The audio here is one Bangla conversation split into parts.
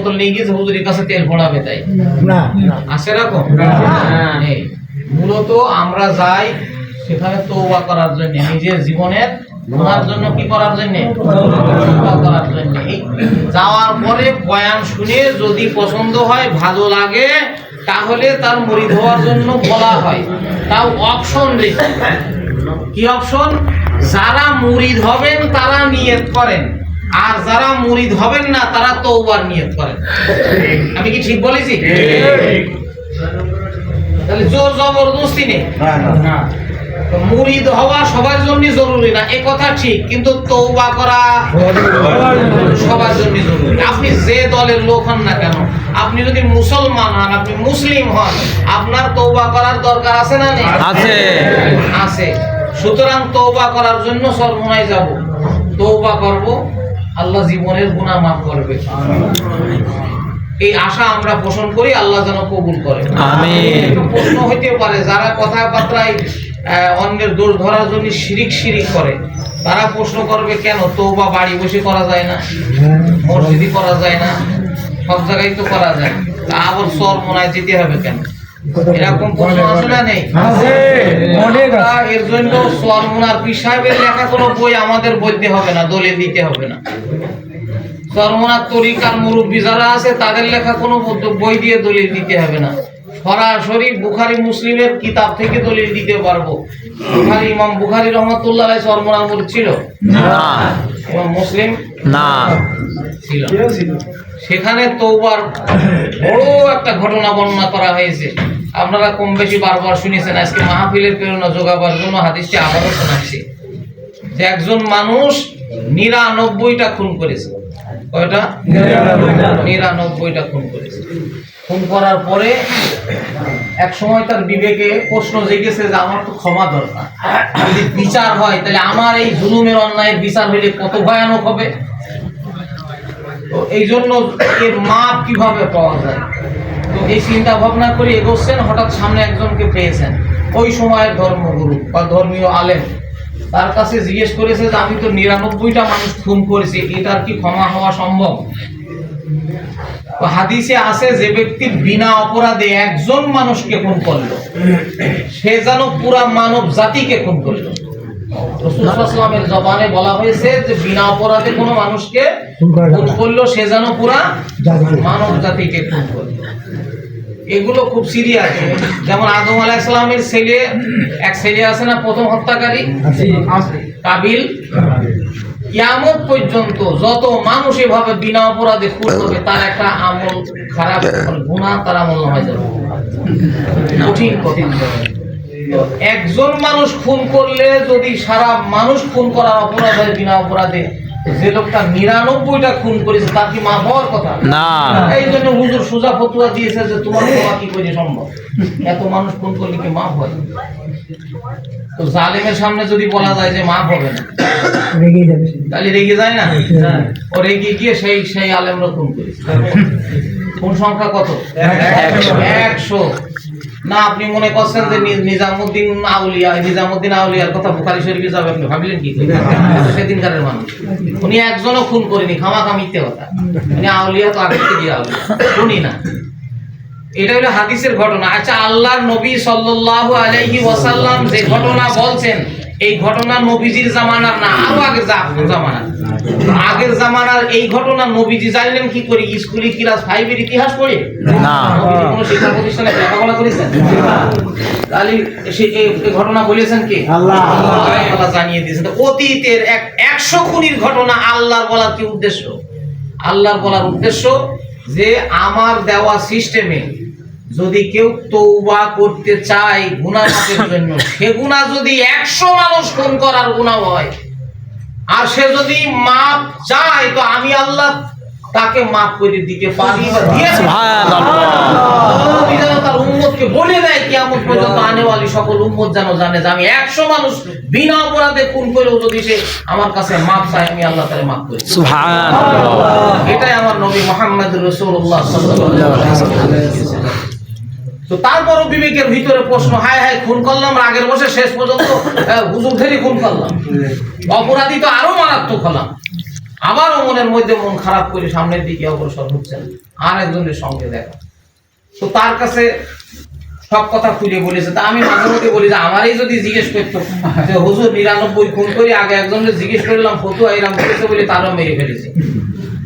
বোতল নিয়ে গিয়েছে হুজুরের কাছে তেল ভরাবে, তাই না আছে এরকম? নেই। মূলত আমরা যাই সেখানে তওবা করার জন্য, নিজের জীবনের গুনার জন্য কি করার জন্য? তওবা করার জন্য। যাওয়ার পরে বয়ান শুনে যদি পছন্দ হয়, ভালো লাগে, তাহলে তার মুরিদ হওয়ার জন্য বলা হয়। তাও অপশন রেখে। কি অপশন? যারা মুরিদ হবেন তারা নিয়ত করেন, আর যারা মুরিদ হবেন না তারা তওবার নিয়ত করেন। আমি কি ঠিক বলেছি? তাহলে জোর জবরদস্তি নেই। মুরিদ হওয়া সবার জন্য জরুরি না, এ কথা ঠিক, কিন্তু তওবা করা সবার জন্য জরুরি। আপনি যে দলের লোক হন না কেন, আপনি যদি মুসলমান হন, আপনি মুসলিম হন, আপনার তওবা করার দরকার আছে না নেই? আছে। সুতরাং তওবা করার জন্য সরমনায় যাব, তওবা করব, আল্লাহ জীবনের গুনাহ মাফ করবে, এই আশা আমরা পোষণ করি। আল্লাহ যেন কবুল করে। আমিন। প্রশ্ন হইতে পারে, যারা কথাবার্তায় অন্যের দোষ ধরার জন্য শিরিক করে, তারা প্রশ্ন করবে কেন তওবা বাড়ি বসে করা যায় না, মসজিদে করা যায় না, সব জায়গায় তো করা যায়, আবার চরমনায় যেতে হবে কেন? এরকম প্রশ্ন আছে না নেই? এর জন্য চরমনার পীর সাহেবের লেখা কোনো বই আমাদের বলতে হবে না, দলিল দিতে হবে না। চরমনার তরিকার মুরব্বী যারা আছে তাদের লেখা কোনো বই দিয়ে দলিল দিতে হবে না। সরাসরি বুখারী মুসলিমের কিতাব থেকে দলিল দিতে পারবো। ইমাম বুখারী রহমাতুল্লাহ আলাইহি চরমনার মুরিদ ছিল না? ইমাম মুসলিম না ছিল। সেখানে তওবার বড় একটা ঘটনা বর্ণনা করা হয়েছে, আপনারা কম বেশি বারবার শুনেছেন। আজকে মাহফিলের প্রেরণা যোগাবার জন্য হাদিসটি আবারও শোনাচ্ছি যে একজন মানুষ ৯৯টা খুন করেছে। কয়টা? ৯৯টা খুন করেছে। খুন করার পরে এক সময় তার বিবেকে প্রশ্ন জেগেছে যে আমার তো ক্ষমা দরকার, যদি বিচার হয় তাহলে আমার এই জুলুমের অন্যায়ের বিচার হইলে কত ভয়ানক হবে। তো এই জন্য এর মাপ কিভাবে পাওয়া যায়, তো এই চিন্তা ভাবনা করে এগোচ্ছেন। হঠাৎ সামনে একজনকে পেয়েছেন, ওই সময়ের ধর্মগুরু বা ধর্মীয় আলেম। তার কাছে জিজ্ঞেস করেছে যে আমি তো ৯৯টা মানুষ খুন করেছি, এটার কি ক্ষমা হওয়া সম্ভব? হাদিসে আছে যে ব্যক্তি বিনা অপরাধে একজন মানুষকে খুন করলো, সে যেন পুরা মানব জাতিকে খুন করলো। রাসূল সাল্লাল্লাহু আলাইহি ওয়াসাল্লামের জবানে বলা হয়েছে যে বিনা অপরাধে কোনো মানুষকে খুন করলো, সে যেন পুরা মানব জাতিকে খুন করলো। এগুলো খুব সিরিয়াস। যেমন আদম আলাইহিস সালামের ছেলে, এক ছেলে আছে না প্রথম হত্যাকারী, কাবিল, কিয়ামত পর্যন্ত যত মানুষ এভাবে বিনা অপরাধে খুন করবে তার একটা আমল খারাপ গুনাহ তার আমল হয়ে যাবে, কঠিন কঠিন। তো একজন মানুষ খুন করলে যদি সারা মানুষ খুন করার অপরাধ হয় বিনা অপরাধে, যে লোকটা ৯৯টা খুন করেছে তার কি মাফ হওয়ার কথা না? এই জন্য হুজুর সোজা ফতোয়া দিয়েছে যে তোমার ক্ষমা কি করে সম্ভব, এত মানুষ খুন করলে কি মাফ হয়? তো জালেমের সামনে যদি বলা যায় যে মাফ হবে না, তাহলে রেগে যায় না? ও রেগে গিয়ে সেই আলেমরা খুন করেছে। খুন সংখ্যা কত? ১০০। না আপনি মনে করছেন যে নিজামুদ্দিন আউলিয়ার কথা বুখারী শরীফে যাবে, আপনি ভাবলেন কি? সেদিনকারের মানুষ উনি একজনও খুন করেনি, খামাখা মিথ্যে কথা। উনি আউলিয়া তো আগে থেকে আউলিয়া, শুনি না। এটা হলো হাদিসের ঘটনা। আচ্ছা, আল্লাহর নবী সাল্লাল্লাহু আলাইহি ওয়াসাল্লাম যে ঘটনা বলছেন, এই ঘটনা নবীজির জামানার না, আরো আগের জামানার। আগের জামানার এই ঘটনা নবীজি জানলেন কি করে? স্কুলে ক্লাস 5 এর ইতিহাস পড়ে না? নবীজি কোনো শিক্ষা প্রতিষ্ঠানে লেখাপড়া করেছেন? তাহলে এই ঘটনা বলেছেন কি? আল্লাহ জানিয়ে দিয়েছেন। অতীতের 100 খুনির ঘটনা আল্লাহর বলার কি উদ্দেশ্য? আল্লাহর বলার উদ্দেশ্য যে আমার দেওয়া সিস্টেমে যদি কেউ তওবা করতে চায় গুনাহ মাফের জন্য, সে গুনাহ যদি 100 মানুষ খুন করার গুনাহ হয়, আর সে যদি মাপ চায়, তো আমি আল্লাহ তাকে মাফ করে দিতে পারি বা দিয়ে সুবহানাল্লাহ। তার উম্মতকে বলে দেয় কিয়ামত পর্যন্ত আনেওয়ালি সকল উম্মত যেন জানে যে আমি 100 মানুষ বিনা অপরাধে খুন করেও যদি সে আমার কাছে মাপ চায়, আমি আল্লাহ তাকে মাফ করে দিই। সুবহানাল্লাহ। এটাই আমার নবী মুহাম্মদুর রাসূলুল্লাহ সাল্লাল্লাহু আলাইহি ওয়াসাল্লাম। তো তারপরও বিবেকের ভিতরে প্রশ্ন, হায় হায় খুন করলাম, রাগের বসে শেষ পর্যন্ত হুজুর ধরে খুন করলাম, অপরাধী তো আরো মারাত্মক হলাম। আবারও মনের মধ্যে মন খারাপ করে সামনের দিকে অগ্রসর হচ্ছেন, আর একজনের সঙ্গে দেখা। তো তার কাছে সব কথা খুলে বলেছে। তা আমি মাঝে মধ্যে বলি যে আমারই যদি জিজ্ঞেস করতো যে হুজুর 99 খুন করে আগে একজনের জিজ্ঞেস করলাম ফতুয়া এরকম করেছে বলে তারও মেরে ফেলেছে,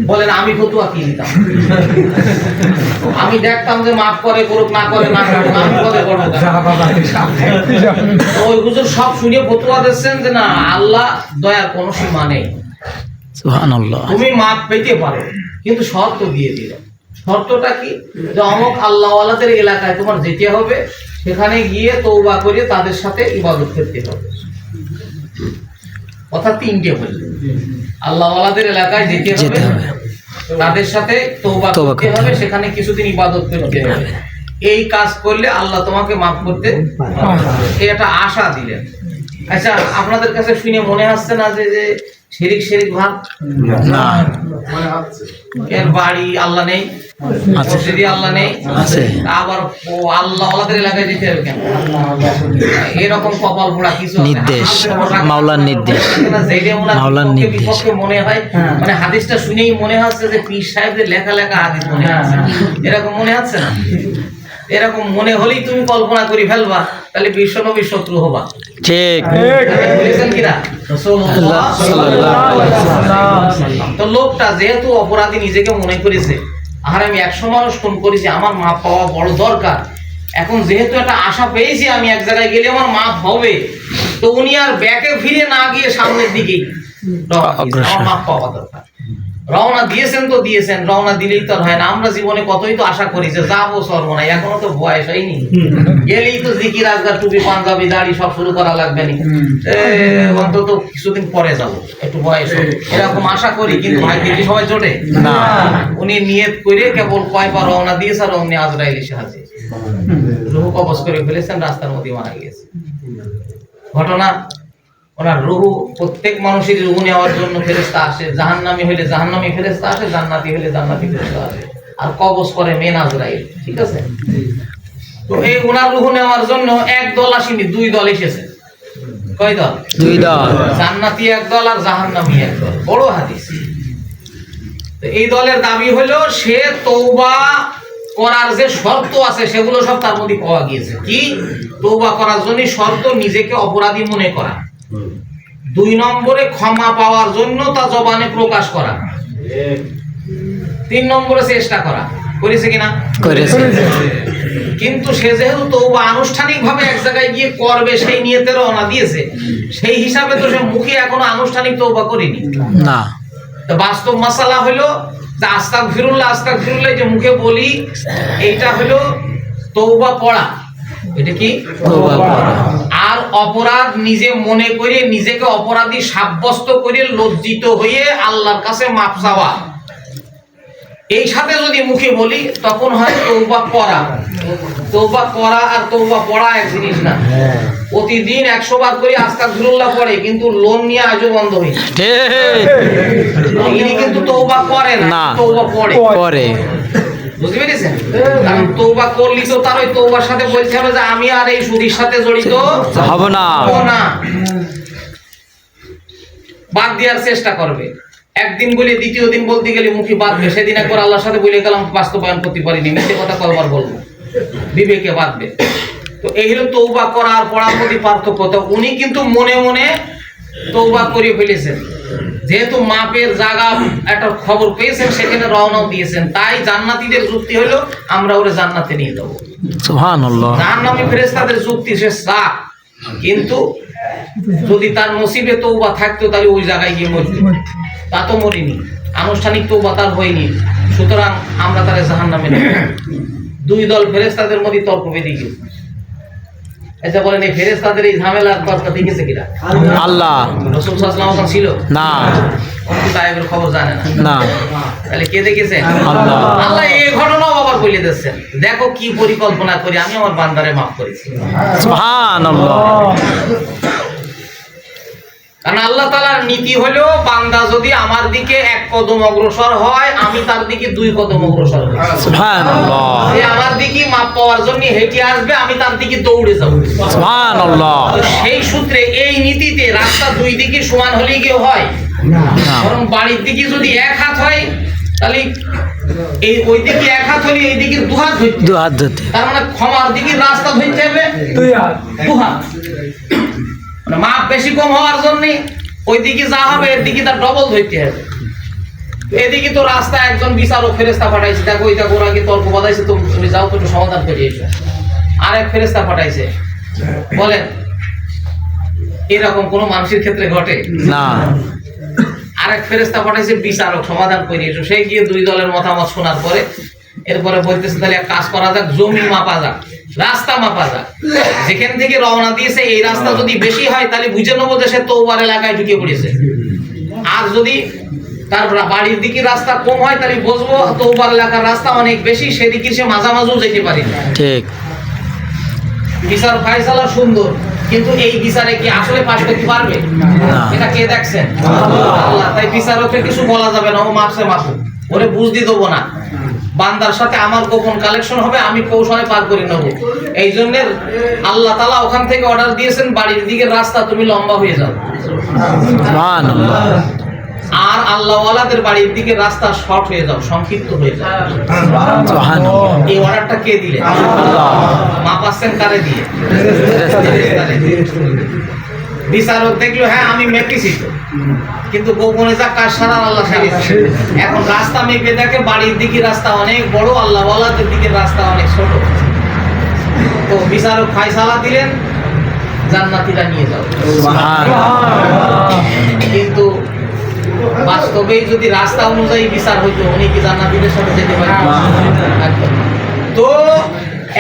বলেন আমি ফতুয়া কি দিতাম? আমি দেখতাম যে মাফ করে করুক না করে না করুক, আমি পদে করবো। ওই হুজুর সব শুনে ফতুয়া দিচ্ছেন যে না, আল্লাহ দয়ার কোনো সীমা নেই, সুবহানাল্লাহ, তুমি মাফ পেতে পারো, কিন্তু শর্ত দিয়ে দিলেন। শর্তটা কি? যে অমুক আল্লাহওয়ালাদের এলাকায় তোমার যেতে হবে, সেখানে গিয়ে তওবা করে তাদের সাথে ইবাদত করতে হবে। কথা তিনটে বললেন, আল্লাহওয়ালাদের এলাকায় যেতে হবে, তাদের সাথে তওবা করতে হবে, সেখানে কিছুদিন ইবাদত করতে হবে। এই কাজ করলে আল্লাহ তোমাকে মাফ করতে পারবে, এটা আশা দিলেন। আচ্ছা, আপনাদের কাছে শুনে মনে হচ্ছে না যে শিরিক শিরিক ভাব? না, এর বাড়ি আল্লাহ নেই, মসজিদে আল্লাহ নেই, আবার ও আল্লাহওয়ালাদের এলাকায় যেতে হবে কেন? এরকম কপাল পোড়া কিছু নির্দেশ, মাওলার নির্দেশ, মাওলার নির্দেশ মনে হয়। মানে হাদিসটা শুনেই মনে হচ্ছে যে পীর সাহেবদের লেখা লেখা হাদিস মনে হচ্ছে, এরকম মনে হচ্ছে না? এরকম মনে হলেই তুমি কল্পনা করে ফেলবা, তাহলে বিশ্বনবীর শত্রু হবা। ঠিক বলেছেন কিনা রাসূলুল্লাহ সাল্লাল্লাহু আলাইহি ওয়াসাল্লাম? তো লোকটা যেহেতু অপরাধী নিজেকে মনে করেছে, আর আমি 100 মানুষ খুন করেছি, আমার মাপ পাওয়া বড় দরকার, এখন যেহেতু একটা আশা পেয়েছি আমি এক জায়গায় গেলে আমার মাপ হবে, তো উনি আর ব্যাকে ফিরে না গিয়ে সামনের দিকেই আমার মাপ পাওয়া দরকার। রওনা দিয়েছেন তো দিয়েছেন, রওনা দিলেই তো হয় না। আমরা জীবনে কতই তো আশা করি যে যাবো সর্বনাই, এখনো তো বয়স হয়নি, গেলেই তো জিকির আজকার টুপি পাঞ্জাবি দাড়ি সব শুরু করা লাগবে না, অন্তত কিছুদিন পরে যাব, একটু বয়স এরকম আশা করি। কিন্তু ভাই দেখি সবাই জোটে না। উনি নিয়ত করে কেবল কয়বার রওনা দিয়েছে আর অমনি আজরাইল এসে হাজির, রুহু কবজ করে ফেলেছেন, রাস্তার মধ্যে মারা গিয়েছে। ঘটনা, ওনার রুহু, প্রত্যেক মানুষের রুহু নেওয়ার জন্য ফেরেশতা আসে, জাহান্নামী হইলে জাহান্নামী ফেরেশতা আসে, জান্নাতি হইলে জান্নাতি ফেরেশতা আসে, আর কবজ করে মেন আজরাইল। ঠিক আছে? তো এই ওনার রুহু নেওয়ার জন্য এক দল আসেনি, দুই দল এসেছে। কয় দল? দুই দল, জান্নাতি এক দল আর জাহান্নামী এক দল। বড় হাদিস। তো এই দলের দাবি হলো সে তওবা করার যে শর্ত আছে সেগুলো সব তার মধ্যে পাওয়া গিয়েছে। কি? তওবা করার জন্য শর্ত নিজেকে অপরাধী মনে করা, 2 নম্বরে ক্ষমা পাওয়ার জন্য তা জবানে প্রকাশ করা, 3 নম্বরে চেষ্টা করা। করেছে কিনা? করেছে। কিন্তু সে যেহেতু তওবা আনুষ্ঠানিকভাবে এক জায়গায় গিয়ে করবে সেই নিয়তে রওনা দিয়েছে, সেই হিসাবে তো সে মুখে এখনো আনুষ্ঠানিক তওবা করেনি না। তো বাস্তব মাসালা হলো যে আস্তাগফিরুল্লাহ আস্তাগফিরুল্লাহ যে মুখে বলি, এইটা হলো তওবা পড়া। এটা কি? তওবা পড়া। আর অপরাধ নিজে মনে করে নিজেকে অপরাধী সাব্যস্ত করে লজ্জিত হয়ে আল্লাহর কাছে মাপ চাওয়া, এই সাথে যদি মুখে বলি তখন হয় তওবা করা। তওবা করা আর তওবা পড়া এক জিনিস না। প্রতিদিন 100 বার করে আস্তাগফিরুল্লাহ পড়ে, কিন্তু লোন নিয়ে আজও বন্ধ হয়েছে। ইনি কিন্তু তওবা করে না, তওবা পড়ে। বুঝতে পেরেছেন? কারণ তওবা করলি তো তার ওই তওবার সাথে বলতে হবে যে আমি আর এই সুদের সাথে জড়িত হব না, বাদ দেওয়ার চেষ্টা করবে। একদিন বলে দ্বিতীয় দিন বলতে গেলে মুখে বাঁধবে, সেদিন একবার আল্লাহর সাথে বলে গেলাম বাস্তবায়ন করতে পারিনি, মিথ্যে কথা কতবার বলবো, বিবেকে বাঁধবে। তো এই হলো তওবা করা আর পড়ার প্রতি পার্থক্য। তো উনি কিন্তু মনে মনে তওবা করে ফেলেছেন, যেহেতু মাপের জায়গা একটা খবর পেয়েছেন, সেখানে রওনাও দিয়েছেন। তাই জান্নাতীদের যুক্তি হলো আমরা ওরে জান্নাতে নিয়ে যাবো। সুবহানাল্লাহ। জাহান্নামী ফেরেশতাদের যুক্তি সে সাক, কিন্তু যদি তার নসিবে তওবা থাকতো তাহলে ওই জায়গায় গিয়ে মরত। তা তো মরিনি, আনুষ্ঠানিক তওবা তার হয়নি, সুতরাং আমরা তারে জাহান্নামে নেব। 2 দল ফেরেশতাদের মধ্যে তর্ক বেঁধে গেছে। আচ্ছা বলেন, এই ফেরেশতাদের এই ঝামেলার কথা দেখেছে কিনা? আল্লাহ। রাসূল সাল্লাল্লাহু আলাইহি ওয়াসাল্লাম ছিল না, গায়েবের খবর জানে না। তাহলে কে দেখেছে? আল্লাহ। আল্লাহ এই ঘটনাও আবার বলে দিচ্ছেন, দেখো কি পরিকল্পনা করি আমি আমার বান্দারে মাফ করেছি। সুবহানাল্লাহ। কারণ আল্লাহ তাআলার নীতি হলো বান্দা যদি আমার দিকে 1 কদম অগ্রসর হয় আমি তার দিকে 2 কদম অগ্রসর হই। সুবহানাল্লাহ যে আমার দিকে মাপ পাওয়ার জন্য হেঁটে আসবে আমি তার দিকে দৌড়ে যাব। সুবহানাল্লাহ। তো সেই সূত্রে এই নীতিতে রাস্তা 2 দিকে সমান হলেই কি হয় না। বরং বাড়ির দিকে যদি 1 হাত হয় তাহলে এই ওই দিকে 1 হাত হলে এই দিকে 2 হাত ধরতে, দু হাত ধরতে। তার মানে ক্ষমার দিকে রাস্তা ধরতে হবে 2 হাত। মানে মাপ বেশি কম হওয়ার জন্য ওই দিকে যা হবে এর দিকে তার ডবল ধরতে হবে। এদিকে তো রাস্তা একজন বিচারক ফেরেশতা পাঠাইছে, দেখো ওইটা গোরা কি তর্ক বাঁধাইছে, তুমি যাও তো একটু সমাধান করে এসো। আরেক ফেরেশতা পাঠাইছে, বলেন এরকম কোন মানুষের ক্ষেত্রে ঘটে না। আরেক ফেরেশতা পাঠাইছে বিচারক সমাধান করে এসো। সে গিয়ে 2 দলের মতামত শোনার পরে এরপরে বলতেছে তাহলে এক কাজ করা যাক, জমি মাপা যাক, রাস্তা মাপা যাক, যেখান থেকে রওনা দিয়েছে এই রাস্তা যদি বেশি হয় তাহলে বুঝে নেবো যে সে তওবার এলাকায় ঢুকে পড়েছে, আর যদি তার বাড়ির দিকে রাস্তা কম হয় তাহলে বুঝবো তওবার এলাকার রাস্তা অনেক বেশি, সেদিকে সে মাঝামাঝিও যেতে পারে না। ঠিক। বিচার ফায়সালা সুন্দর, কিন্তু এই বিচারে কি আসলে পাশ করতে পারবে? এটা কে দেখছেন? আল্লাহ। তাই বিচারকে কিছু বলা যাবে না, ও মাপসে মাপু, ওরে বুঝতে দেবো না। বান্দার সাথে আমার গোপন কালেকশন হবে, আমি কৌশলে পার করে নেবো। এই জন্য আল্লাহ তাআলা ওখান থেকে অর্ডার দিয়েছেন বাড়ির দিকে রাস্তা তুমি লম্বা হয়ে যাও, সুবহানাল্লাহ। আর আল্লাহওয়ালাদের বাড়ির দিকে রাস্তা শর্ট হয়ে যাও, সংক্ষিপ্ত হয়ে যাও। সুবহানাল্লাহ। এই অর্ডারটা কে দিলে? মাপাচ্ছেন কারে দিয়ে? বিচারক দেখলো হ্যাঁ আমি মেপেছি তো, কিন্তু গোপনে যা কাজ সারা আল্লাহ সারিয়েছে। এখন রাস্তা মেপে দেখে বাড়ির দিকে রাস্তা অনেক বড়, আল্লাহওয়ালাদের দিকে রাস্তা অনেক ছোট। তো বিচারক ফায়সালা দিলেন জান্নাতীরা নিয়ে যাও। কিন্তু বাস্তবেই যদি রাস্তা অনুযায়ী বিচার হইতো উনি কি জান্নাতীদের সাথে যেতে পারতেন? একদম। তো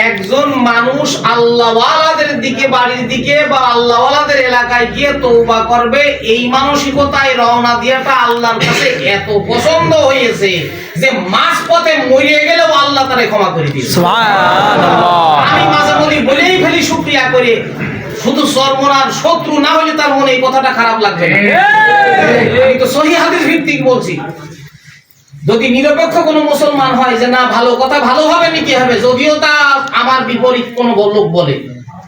একজন মানুষ আল্লাহওয়ালাদের দিকে বাড়ির দিকে বা আল্লাহওয়ালাদের এলাকায় গিয়ে তওবা করবে, এই মানসিকতায় রওনা দিয়াটা আল্লাহর কাছে এত পছন্দ হয়েছে যে মাঝ পথে মরে গেলেও আল্লাহ তারে ক্ষমা করে দিয়েছে। সুবহানাল্লাহ। আমি মাঝে মধ্যে বলেই ফেলি শুকরিয়া করে, শুধু সর্বনার শত্রু না হলে তার মনে এই কথাটা খারাপ লাগবে না। আমি তো সহিহ হাদিস ভিত্তিক বলছি। যদি নিরপেক্ষ কোনো মুসলমান হয় যে না ভালো কথা ভালোভাবে নিতে হবে, যদিও তা আমার বিপরীত কোনো লোক বলে,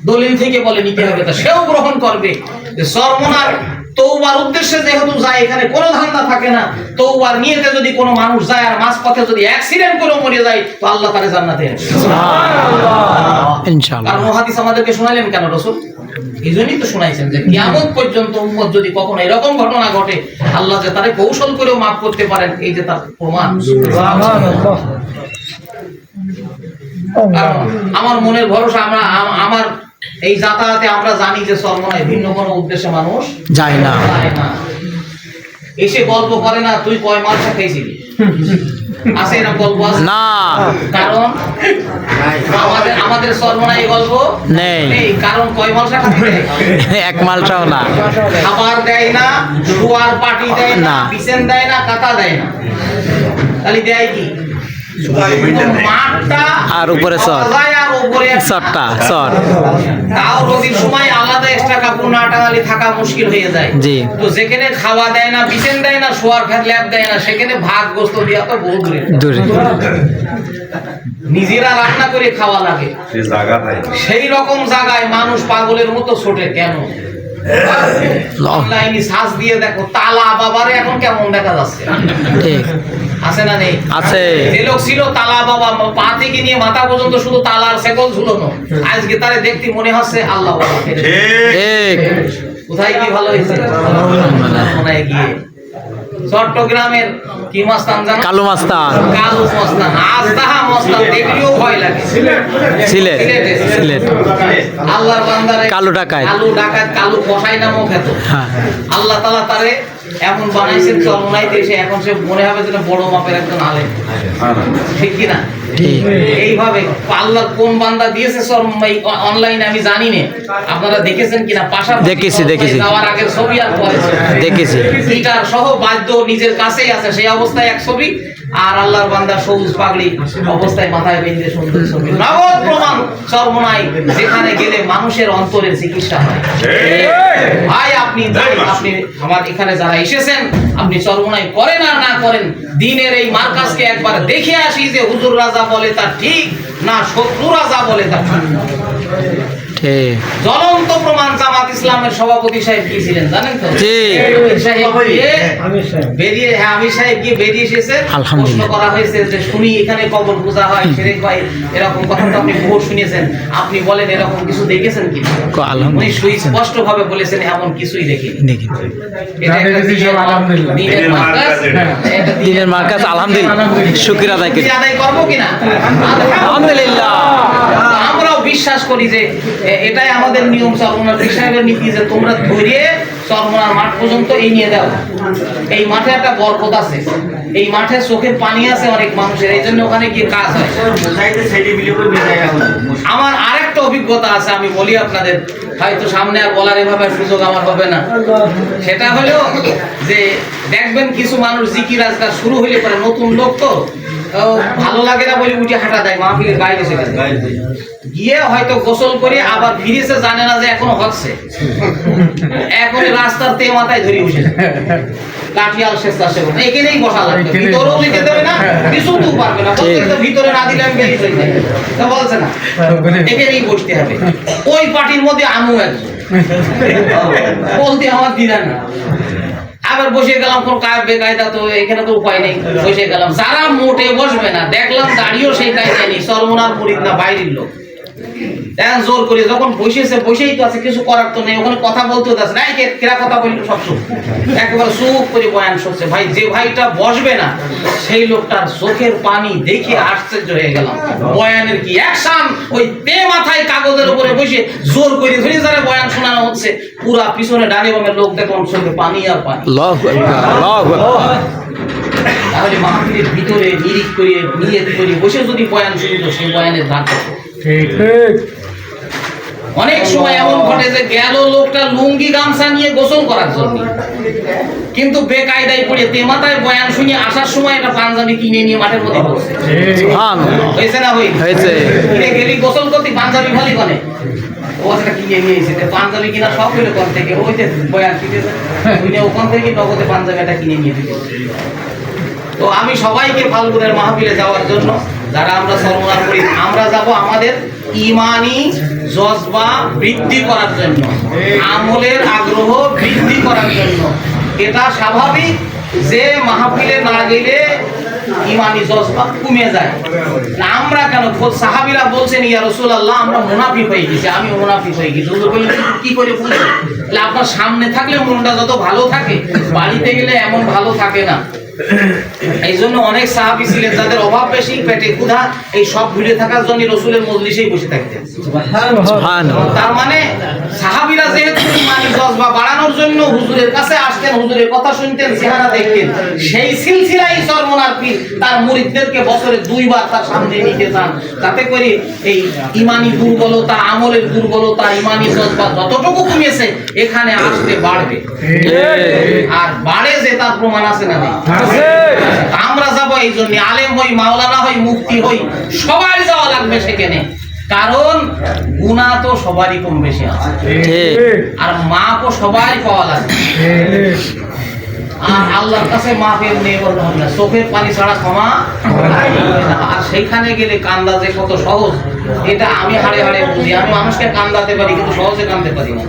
দলিল থেকে বলে নিতে হবে, তা সেও গ্রহণ করবে যে সর্বনার তওবার উদ্দেশ্যে যেহেতু যায়, এখানে কোনো ধান্দা থাকে না। তওবার নিয়তে যদি কোনো মানুষ যায় আর মাঝপথে যদি অ্যাক্সিডেন্ট করে মরে যায় তো আল্লাহ তারে জান্নাতে দেন ইনশাআল্লাহ। কারণ হাদিস আমাদেরকে শোনালেন কেন রাসূল? এইজন্যই তো শোনাইছেন যে কিয়ামত পর্যন্ত উম্মত যদি কখনো এরকম ঘটনা ঘটে আল্লাহ যে তারে কৌশল করেও মাফ করতে পারেন, এই যে তার প্রমাণ। কারণ আমার মনের ভরসা, আমার এই যাতায়াতে আমরা জানি যে সর্বনায় ভিন্ন কোনো উদ্দেশ্যে মানুষ যায় না। এসে গল্প করে না তুই কয় মাল খাইছিলি, আছে এরকম গল্প আছে না। কারণ আমাদের সর্বনায় এই গল্প নেই। কারণ কয় মালসা খাতে দেয়? এক মালটাও না। খাবার দেয় না, শোয়ার পাটি দেয় না, না। বিছান দেয় না, কাঁথা দেয় না, তাহলে দেয় কি? মাঠটা আর উপরে চট। আর উপরে চটটা চট। তাও রোদির সময় আলাদা এক্সট্রা কাপড় না টাঙালে থাকা মুশকিল হয়ে যায়। জি। তো যেখানে খাওয়া দেয় না, বিছান দেয় না, শোয়ার খাট ল্যাব দেয় না, সেখানে ভাত গোস্ত দিয়া তো বহু দূরে। দূরে। নিজেরা রান্না করে খাওয়া লাগে, সেই রকম জায়গায় মানুষ পাগলের মতো ছোটে কেন? অনলাইনে সার্চ দিয়ে দেখো তালা বাবারে এখন কেমন দেখা যাচ্ছে, ঠিক আছে না নেই? আছে। যে লোক ছিল তালা বাবা, পা থেকে নিয়ে মাথা পর্যন্ত শুধু তালার সেকল ঝুলানো, আজকে তারে দেখতে মনে হচ্ছে আল্লাহ বাবা। ঠিক। কোথায় কি ভালো হয়েছে? মনে গিয়ে চট্টগ্রামের কি মাস্তান জানো? কালু মাস্তান। কালু মাস্তান, আজদাহা মাস্তান, দেখলেও ভয় লাগে। সিলেট। সিলেট। আল্লাহর বান্দারে কালু ডাকাত। কালু ডাকাত, কালু কসাই নামও খ্যাত। হ্যাঁ। আল্লাহ তাআলা তারে এমন বানাইছেন চরমনাইতে এসে এখন সে মনে হবে যেন বড় মাপের একজন আলেম, ঠিক কি না? ঠিক। এইভাবে আল্লাহর কোন বান্দা দিয়েছে অনলাইনে আমি জানি না, আপনারা দেখেছেন কিনা? পাশাপাশি দেখেছি। যাওয়ার আগের ছবি আর পরে দেখেছি। গিটার সহ বাদ্য নিজের কাছেই আছে, সেই অবস্থায় এক ছবি, আর আল্লাহর বান্দা সবুজ পাগড়ি অবস্থায় মাথায় বেঁধে সুন্দর ছবি, নগদ প্রমাণ চরমোনাই, যেখানে গেলে মানুষের অন্তরের চিকিৎসা হয়। ভাই আপনি আপনি আমার এখানে যারা এসেছেন, আপনি চরমোনাই করেন আর না করেন, দিনের এই মার্কাজকে একবার দেখে আসি যে হুজুর রাজা বলে তা ঠিক না শত্রু রাজা বলে তা ঠিক। ঠিক জ্বলন্ত প্রমাণ জামাত ইসলামের সভাপতি সাহেব কি ছিলেন জানেন তো? জি। আমির সাহেব বেরিয়ে আমির সাহেব গিয়ে বেরিয়ে এসেছে, প্রশ্ন আলহামদুলিল্লাহ। করা হয়েছে যে শুনি এখানে কবর পূজা হয়, শেরেক ভাই এরকম কথা তো আপনি বহু শুনেছেন, আপনি বলেন এরকম কিছু দেখেছেন কি? উনি সুস্পষ্ট ভাবে বলেছেন এমন কিছুই দেখিনি। দেখি এটা একটা দিনের মার্কাজ, এটা দিনের মার্কাজ, আলহামদুলিল্লাহ, শুকর আদায় করি। আদায় করবো কিনা? আলহামদুলিল্লাহ। আমরাও বিশ্বাস করি যে এটাই আমাদের নিয়ম, চরমোনার পীর সাহেবের নীতি যে তোমরা ধরে চরমোনার মাঠ পর্যন্ত এই নিয়ে দাও। এই মাঠে একটা বরকত আছে, এই মাঠে চোখের পানি আছে অনেক মানুষের, এই জন্য ওখানে গিয়ে কাজ হয়। আমার আরেকটা অভিজ্ঞতা আছে, আমি বলি আপনাদের, হয়তো সামনে আর বলার এভাবে সুযোগ আমার হবে না। সেটা হলো যে দেখবেন কিছু মানুষ জিকির আজকাল শুরু হইলে পরে, নতুন লোক তো ভালো লাগে না বলে উঠে হাঁটা দেয় মাহফিলের বাইরে চলে যায়, গিয়ে হয়তো গোসল করে আবার ফিরেছে, জানে না যে এখনো হচ্ছে, এখন রাস্তার তে মাথায় ধরে বসে লাঠিয়াল শেষটা সে এখানেই বসা লাগবে, ভিতরেও লিখে দেবে না, কিছু তো পারবে না, প্রত্যেকটা ভিতরে না দিলে আমি বেরিয়ে চলে যাই, তা বলছে না এখানেই বসতে হবে। ওই পার্টির মধ্যে আমু একজন বলতে আমার দিলেন না, আবার বসে গেলাম কোন বেকায়দা, তো এখানে তো উপায় নেই, বসে গেলাম। যারা মোটে বসবে না দেখলাম দাঁড়িয়েও সেই কায়দা নেই, চরমোনার মুরিদ না বাইরের লোক, এখন জোর করে যখন বসেছে, বসেই তো আছে, কিছু করার তো নেই, ওখানে কথা বলতে আছে না, কেরা কথা বললো সব চুপ, একেবারে চুপ করে বয়ান শুনছে। ভাই যে ভাইটা বসবে না সেই লোকটার চোখের পানি দেখে আশ্চর্য হয়ে গেলাম, বয়ানের কি অ্যাকশন, ওই তে মাথায় কাগজের উপরে বসে জোর করে ধরে যারা বয়ান শোনানো হচ্ছে, পুরা পিছনে ডানে বামের লোক দেখুন চোখে পানি আর পানি। তাহলে মাহফিলের ভিতরে নিরিখ করে নিয়ত করে বসে যদি বয়ান শুনতো, সেই বয়ানের ধার কত। অনেক সময় এমন ঘটে যে গেল লোকটা লুঙ্গি গামছা নিয়ে গোসল করার জন্য, কিন্তু বেকায়দায় পড়ে তে মাথায় বয়ান শুনে আসার সময় একটা পাঞ্জাবি কিনে নিয়ে মাঠের মধ্যে বসছে। হয়েছে না হয়েছে? কিনে গেলি গোসল করতে পাঞ্জাবি ভালি কনে ওটা কিনে নিয়ে এসেছে, পাঞ্জাবি কিনা সব হইলো কোন থেকে, ওই যে বয়ান কিনেছে ওখান থেকে নগদে পাঞ্জাবিটা কিনে নিয়ে দিতে। তো আমি সবাইকে ফাল্গুনের মাহফিলে যাওয়ার জন্য, যারা আমরা চরমোনার করি, আমরা যাব আমাদের ইমানি জজবা বৃদ্ধি করার জন্য, আমলের আগ্রহ বৃদ্ধি করার জন্য। এটা স্বাভাবিক যে মাহফিলে না গেলে ইমানি জজবা কমে যায়। আমরা কেন, সাহাবীরা বলছেন ইয়া রাসূলুল্লাহ আমরা মুনাফিক হয়ে গেছি, আমি মুনাফিক হয়ে গেছি। হুজুর বললেন কি করে বুঝলেন? আপনার সামনে থাকলে মনটা যত ভালো থাকে, বাড়িতে গেলে এমন ভালো থাকে না। এই জন্য অনেক সাহাবী ছিলেন যাদের অভাব বেশি, পেটে ক্ষুধা, এই সব ভুলে থাকার জন্য রাসূলের মজলিসেই বসে থাকতেন। তার মানে সাহাবীরা যেহেতু ইমানি জজবা বাড়ানোর জন্য হুজুরের কাছে আসতেন, হুজুরের কথা শুনতেন, চেহারা দেখতেন, সেই সিলসিলাই চরমোনার পীর তার মুরিদদেরকে বছরে 2 বার তার সামনে নিতে চান, যাতে করে এই ইমানি দুর্বলতা, আমলের দুর্বলতা, ইমানি জজবা যতটুকু কমেছে এখানে আসতে বাড়বে। আর বাড়ে যে তার প্রমাণ আছে না নেই? আমরা যাব এই জন্য, আলেম হই, মাওলানা হই, মুফতি হই, সবাই যাওয়া লাগবে সেখানে, কারণ গুনাহ তো সবারই কম বেশি আছে, আর মাপও সবাই পাওয়া লাগবে। আর আল্লাহর কাছে মাফের নেই বলতে হবে না, চোখের পানি ছাড়া ক্ষমা। আর সেইখানে গেলে কান্দা যে কত সহজ, এটা আমি হাড়ে হাড়ে বুঝি। আমি মানুষকে কান্দাতে পারি কিন্তু সহজে কান্দতে পারি না,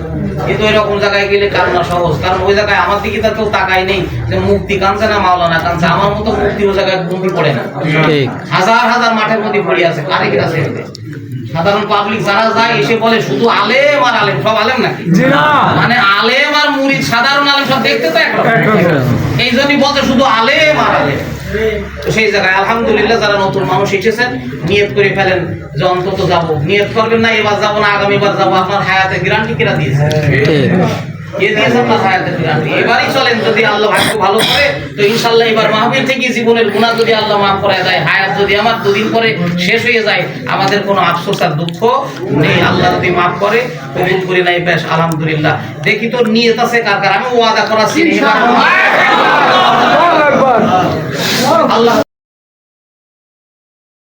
কিন্তু এরকম জায়গায় গেলে কান্না সহজ, কারণ ওই জায়গায় আমার দিকে তার কেউ তাকায় নেই যে মুফতি কাঁদছে না মাওলানা কাঁদছে। আমার মতো মুফতি ওই জায়গায় ঘুমটি পড়ে না, হাজার হাজার মাঠের মধ্যে পড়ে আছে, কারে কি আছে? সাধারণ পাবলিক যারা যায় এসে বলে শুধু আলেম আর আলেম, সব আলেম নাকি? মানে আলেম আর মুরিদ, সাধারণ আলেম সব দেখতে তো একরকম, এই জন্যই বলতে শুধু আলেম আর আলেম। তো সেই জায়গায় আলহামদুলিল্লাহ যারা নতুন মানুষ এসেছেন, নিয়ত করে ফেলেন যে অন্তত যাবো। নিয়ত করবেন না এবার যাবো না আগামীবার যাবো, আপনার হায়াতের গ্যারান্টি কিরা দিয়েছে? এবারই চলেন, যদি আল্লাহ ভাগ্য ভালো করে তো ইনশাআল্লাহ এবার মাহফিল থেকে জীবনের গুনাহ যদি আল্লাহ মাফ করে দেয়, হায়াত যদি আমার 2 দিন পরে শেষ হয়ে যায়, আমাদের কোনো আফসোস আর দুঃখ নেই। আল্লাহ যদি মাফ করে, কবুল করে নাই, বেশ আলহামদুলিল্লাহ। দেখি তোর নিয়ত আছে কার কার, আমি ওয়াদা করাচ্ছি আল্লাহ